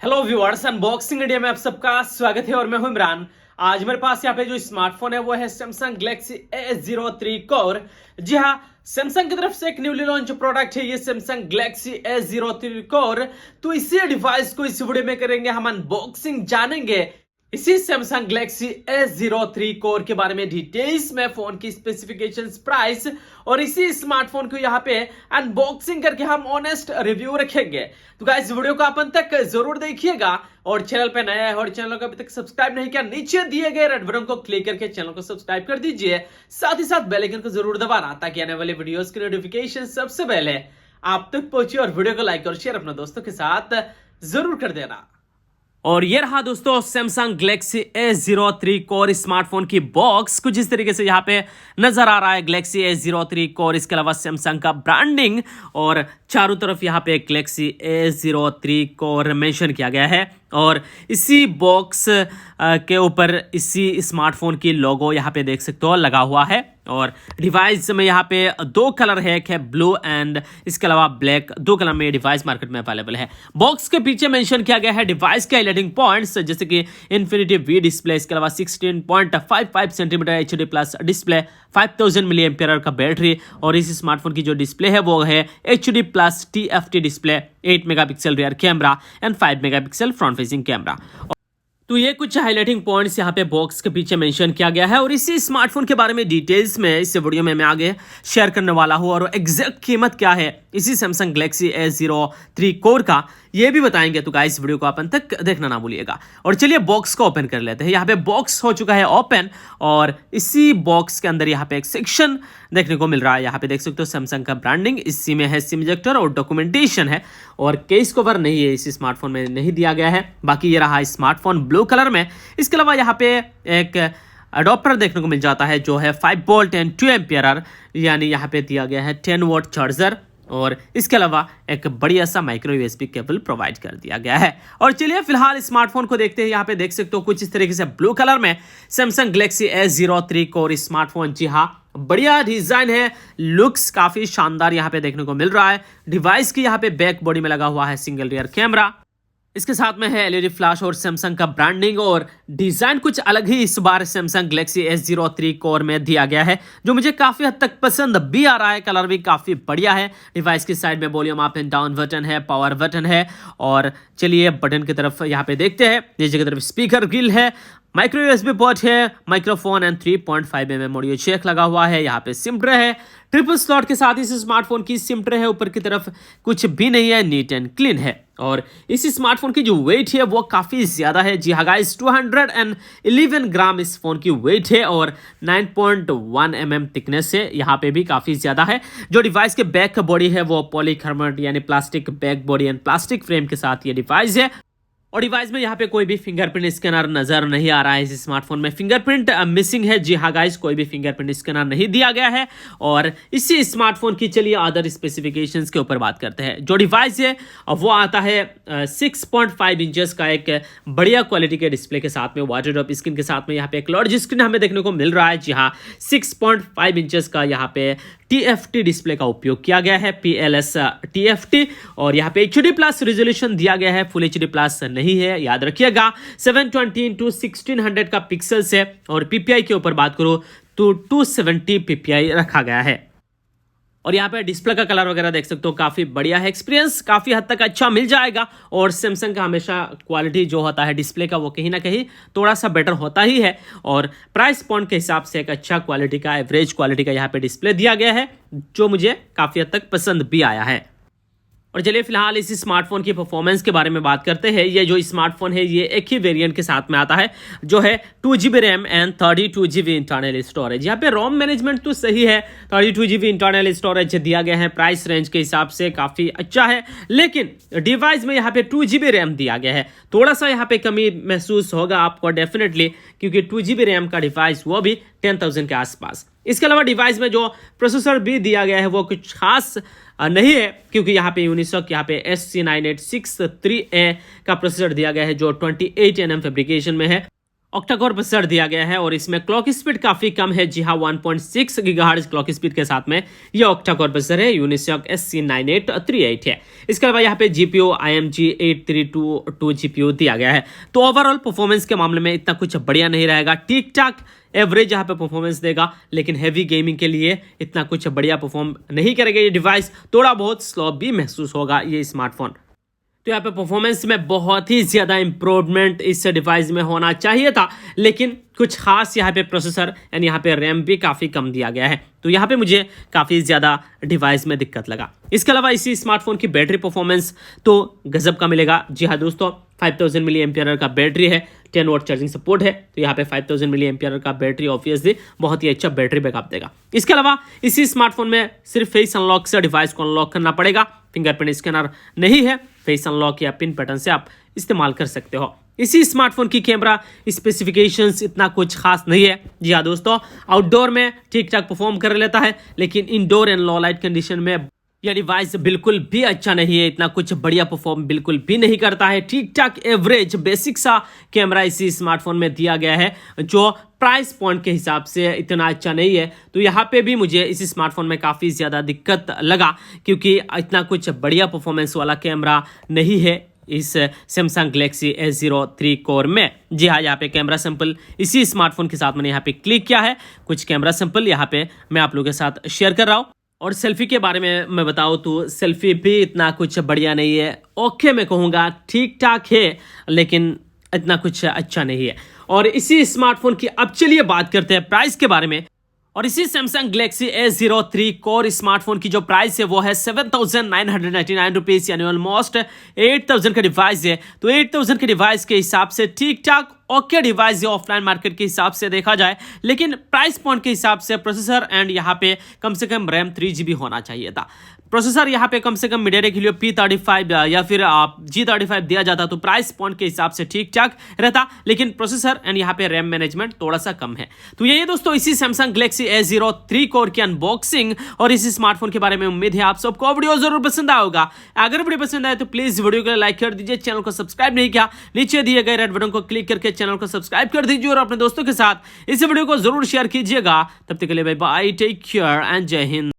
Hello viewers, unboxing India में आप सबका स्वागत है और मैं हूं इमरान। आज मेरे पास यहाँ पे जो स्मार्टफोन है वो है सैमसंग गैलेक्सी A03 कोर। जी हाँ, सैमसंग की तरफ से एक न्यूली लॉन्च प्रोडक्ट है ये सैमसंग गैलेक्सी A03 कोर। तो इसी डिवाइस को इस वीडियो में करेंगे हम अनबॉक्सिंग, जानेंगे इसी सैमसंग गैलेक्सी A03 कोर के बारे में डिटेल्स में, फोन की स्पेसिफिकेशंस, प्राइस और इसी स्मार्टफोन को यहाँ पे अनबॉक्सिंग करके हम ऑनेस्ट रिव्यू रखेंगे। तो गाइस वीडियो को आप अंत तक जरूर देखिएगा और चैनल पे नया है और चैनल को अभी तक सब्सक्राइब नहीं किया, नीचे दिए गए रेड बटन को क्लिक करके चैनल को सब्सक्राइब कर दीजिए। साथ ही साथ बेल आइकन को जरूर दबाना ताकि आने वाले वीडियोस की नोटिफिकेशन सबसे पहले आप तक पहुंचे। और वीडियो को लाइक और शेयर अपने दोस्तों के साथ जरूर कर देना। और ये रहा दोस्तों Samsung Galaxy A03 core smartphone की बॉक्स। कुछ इस तरीके से यहाँ पे नजर आ रहा है गैलेक्सी A03 कोर। इसके अलावा सैमसंग का ब्रांडिंग और चारों तरफ यहाँ पे गैलेक्सी A03 कोर मेंशन किया गया है और इसी बॉक्स के ऊपर इसी स्मार्टफोन की लोगो यहाँ पे देख सकते हो लगा हुआ है। और डिवाइस में यहाँ पे दो कलर है, एक है ब्लू एंड इसके अलावा ब्लैक। दो कलर में डिवाइस मार्केट में अवेलेबल है। बॉक्स के पीछे मेंशन किया गया है डिवाइस के हाइलाइटिंग पॉइंट्स जैसे कि इन्फिनिटी वी डिस्प्ले, इसके अलावा 16.55 centimetre HD plus display, 5000 milliampere का बैटरी और इस स्मार्टफोन की जो डिस्प्ले है वो है HD plus TFT display, 8 megapixel rear camera and 5 megapixel front facing camera. तो ये कुछ हाइलाइटिंग पॉइंट्स यहाँ पे बॉक्स के पीछे मेंशन किया गया है और इसी स्मार्टफोन के बारे में डिटेल्स में इस वीडियो में मैं आगे शेयर करने वाला हूँ। और एग्जैक्ट कीमत क्या है इसी सैमसंग गैलेक्सी A03 कोर का ये भी बताएंगे। तो गाइस वीडियो को आप अंत तक देखना ना भूलिएगा। और चलिए बॉक्स को ओपन कर लेते हैं। यहाँ पे बॉक्स हो चुका है ओपन और इसी बॉक्स के अंदर यहाँ पे एक सेक्शन देखने को मिल रहा है। यहाँ पे देख सकते हो सैमसंग का ब्रांडिंग, इसी में है सिम इजेक्टर और डॉक्यूमेंटेशन है। और केस कवर नहीं है, इस स्मार्टफोन में नहीं दिया गया है। बाकी ये रहा स्मार्टफोन ब्लू कलर में। इसके अलावा यहाँ पे एक अडोप्टर देखने को मिल जाता है जो है 5 वोल्ट एंड 2 एम्पियर, यानी यहाँ पे दिया गया है 10 वोल्ट चार्जर और इसके अलावा एक बढ़िया सा माइक्रो USB केबल प्रोवाइड कर दिया गया है। और चलिए फिलहाल स्मार्टफोन को देखते हैं। यहाँ पे देख सकते हो कुछ इस तरीके से ब्लू कलर में Samsung Galaxy A03 core smartphone. जी हाँ, बढ़िया डिजाइन है, लुक्स काफी शानदार यहाँ पे देखने को मिल रहा है। डिवाइस की यहाँ पे बैक बॉडी में लगा हुआ है सिंगल रियर कैमरा, इसके साथ में है LED फ्लैश और सैमसंग का ब्रांडिंग। और डिजाइन कुछ अलग ही इस बार सैमसंग गैलेक्सी A03 कोर में दिया गया है जो मुझे काफी हद तक पसंद भी आ रहा है। कलर भी काफी बढ़िया है। डिवाइस की साइड में volume up and down button है, पावर बटन है। और चलिए बटन की तरफ यहाँ पे देखते हैं। नीचे की तरफ स्पीकर ग्रिल है, माइक्रो USB पोर्ट है, microphone and 3.5 mm audio jack लगा हुआ है। यहाँ पे सिम ट्रे है, ट्रिपल स्लॉट के साथ इस स्मार्टफोन की सिम ट्रे है। ऊपर की तरफ कुछ भी नहीं है, नीट एंड क्लीन है। और इस स्मार्टफोन की जो वेट है वो काफी ज्यादा है। जी हाँ गाइस, 211 ग्राम इस फोन की वेट है और 9.1 mm थिकनेस है। यहाँ पे भी काफी ज्यादा है। जो डिवाइस के बैक बॉडी है वो पॉलीकार्बोनेट यानी plastic back body and plastic frame के साथ ये डिवाइस है। और डिवाइस में यहाँ पे कोई भी फिंगरप्रिंट स्कैनर नजर नहीं आ रहा है। इस स्मार्टफोन में फिंगरप्रिंट मिसिंग है। जी हाँ गाइस, कोई भी फिंगरप्रिंट स्कैनर नहीं दिया गया है। और इसी स्मार्टफोन की चलिए अदर स्पेसिफिकेशंस के ऊपर बात करते हैं। जो डिवाइस है वो आता है 6.5 इंचेस का एक बढ़िया क्वालिटी के डिस्प्ले के साथ में, वाटर ड्रॉप स्क्रीन के साथ में। यहाँ पे एक लार्ज स्क्रीन हमें देखने को मिल रहा है। जी हाँ, 6.5 इंचेस का यहाँ पे TFT डिस्प्ले का उपयोग किया गया है, PLS TFT। और यहाँ पे HD प्लस रेजोल्यूशन दिया गया है, फुल HD प्लस नहीं है, याद रखिएगा। 720x1600 का पिक्सल्स है। और PPI के ऊपर बात करूँ तो 270 PPI रखा गया है। और यहाँ पे डिस्प्ले का कलर वगैरह देख सकते हो, काफी बढ़िया है। एक्सपीरियंस काफी हद तक अच्छा मिल जाएगा। और सैमसंग का हमेशा क्वालिटी जो होता है डिस्प्ले का वो कहीं ना कहीं थोड़ा सा बेटर होता ही है। और प्राइस पॉइंट के हिसाब से एक अच्छा क्वालिटी का, एवरेज क्वालिटी का यहाँ पे डिस्प्ले दिया गया है जो मुझे काफी हद तक पसंद भी आया है। और चलिए फिलहाल इस स्मार्टफोन की परफॉर्मेंस के बारे में बात करते हैं। ये जो स्मार्टफोन है ये एक ही वेरिएंट के साथ में आता है जो है 2GB RAM and 32GB internal storage. यहाँ पे रोम मैनेजमेंट तो सही है, 32GB इंटरनल स्टोरेज दिया गया है। प्राइस रेंज के हिसाब से काफ़ी अच्छा है। लेकिन डिवाइस में यहाँ पे 2GB रैम दिया गया है। थोड़ा सा यहाँ पे कमी महसूस होगा आपको डेफिनेटली, क्योंकि 2GB रैम का डिवाइस वो भी 10,000 के आसपास। इसके अलावा डिवाइस में जो प्रोसेसर भी दिया गया है वो कुछ खास नहीं है, क्योंकि यहाँ पे यूनिसॉक यहाँ पे SC9863A का प्रोसेसर दिया गया है जो 28 nm फैब्रिकेशन में है। ऑक्टा कोर प्रोसेसर दिया गया है और इसमें क्लॉक स्पीड काफी कम है। जी हाँ, 1.6 गीगाहर्ट्ज क्लॉक स्पीड के साथ में ये ऑक्टा कोर प्रोसेसर है, यूनिसॉक SC9838 है। इसके अलावा यहाँ पे जीपीयू IMG 8322 जीपीयू दिया गया है। तो ओवरऑल परफॉर्मेंस के मामले में इतना कुछ बढ़िया नहीं रहेगा, ठीक ठाक एवरेज यहाँ पे परफॉर्मेंस देगा, लेकिन हैवी गेमिंग के लिए इतना कुछ बढ़िया परफॉर्म नहीं करेगा ये डिवाइस, थोड़ा बहुत स्लो भी महसूस होगा ये स्मार्टफोन। तो यहाँ पे परफॉर्मेंस में बहुत ही ज़्यादा इंप्रूवमेंट इस डिवाइस में होना चाहिए था, लेकिन कुछ खास यहाँ पे प्रोसेसर एंड यहाँ पे रैम भी काफ़ी कम दिया गया है। तो यहाँ पे मुझे काफ़ी ज़्यादा डिवाइस में दिक्कत लगा। इसके अलावा इसी स्मार्टफोन की बैटरी परफॉर्मेंस तो गजब का मिलेगा। जी हाँ दोस्तों, 5000 मिली एम्पियर का बैटरी है, 10 वॉट चार्जिंग सपोर्ट है। तो यहाँ पे 5000 मिली एम्पियर का बैटरी ऑब्वियसली बहुत ही अच्छा बैटरी बैकअप देगा। इसके अलावा इसी स्मार्टफोन में सिर्फ फेस अनलॉक से डिवाइस को अनलॉक करना पड़ेगा, फिंगरप्रिंट स्कैनर नहीं है। फेस अनलॉक या पिन पैटर्न से आप इस्तेमाल कर सकते हो। इसी स्मार्टफोन की कैमरा स्पेसिफिकेशंस इतना कुछ खास नहीं है। जी हाँ दोस्तों, आउटडोर में ठीक ठाक परफॉर्म कर लेता है, लेकिन indoor and low light condition में यह डिवाइस बिल्कुल भी अच्छा नहीं है, इतना कुछ बढ़िया परफॉर्म बिल्कुल भी नहीं करता है। ठीक ठाक एवरेज बेसिक सा कैमरा इसी स्मार्टफोन में दिया गया है, जो प्राइस पॉइंट के हिसाब से इतना अच्छा नहीं है। तो यहाँ पे भी मुझे इस स्मार्टफोन में काफ़ी ज़्यादा दिक्कत लगा, क्योंकि इतना कुछ बढ़िया परफॉर्मेंस वाला कैमरा नहीं है इस सैमसंग गैलेक्सी A03 कोर में। जी हाँ, यहाँ पे कैमरा सैंपल इसी स्मार्टफोन के साथ मैंने यहाँ पे क्लिक किया है। कुछ कैमरा सैंपल यहाँ पे मैं आप लोगों के साथ शेयर कर रहा हूँ। और सेल्फी के बारे में मैं बताऊँ तो सेल्फी भी इतना कुछ बढ़िया नहीं है, ओके मैं कहूँगा ठीक ठाक है, लेकिन इतना कुछ अच्छा नहीं है। और इसी स्मार्टफोन की अब चलिए बात करते हैं प्राइस के बारे में। और इसी Samsung Galaxy A03 core smartphone की जो प्राइस है वो है 7,999 रुपीज़, यानी ऑलमोस्ट 8,000 का डिवाइस है। तो 8,000 के डिवाइस के हिसाब से ठीक ठाक ओके डिवाइस है ऑफलाइन मार्केट के हिसाब से देखा जाए, लेकिन प्राइस पॉइंट के हिसाब से प्रोसेसर एंड यहाँ पे कम से कम रैम 3GB होना चाहिए था। प्रोसेसर यहाँ पे कम से कम मीडियाटेक हीलियो P35 या फिर G35 दिया जाता तो प्राइस पॉइंट के हिसाब से ठीक ठाक रहता, लेकिन प्रोसेसर एंड यहाँ पे रैम मैनेजमेंट थोड़ा सा कम है। तो यही दोस्तों इसी सैमसंग गैलेक्सी A03 कोर की अनबॉक्सिंग और इसी स्मार्टफोन के बारे में उम्मीद है आप सबको वीडियो जरूर पसंद आया होगा। अगर वीडियो पसंद आए तो प्लीज वीडियो को लाइक कर दीजिए, चैनल को सब्सक्राइब नहीं किया नीचे दिए गए रेड बटन को क्लिक करके चैनल को सब्सक्राइब कर दीजिए और अपने दोस्तों के साथ इस वीडियो को जरूर शेयर कीजिएगा। तब तक के लिए bye bye, take care and Jai Hind.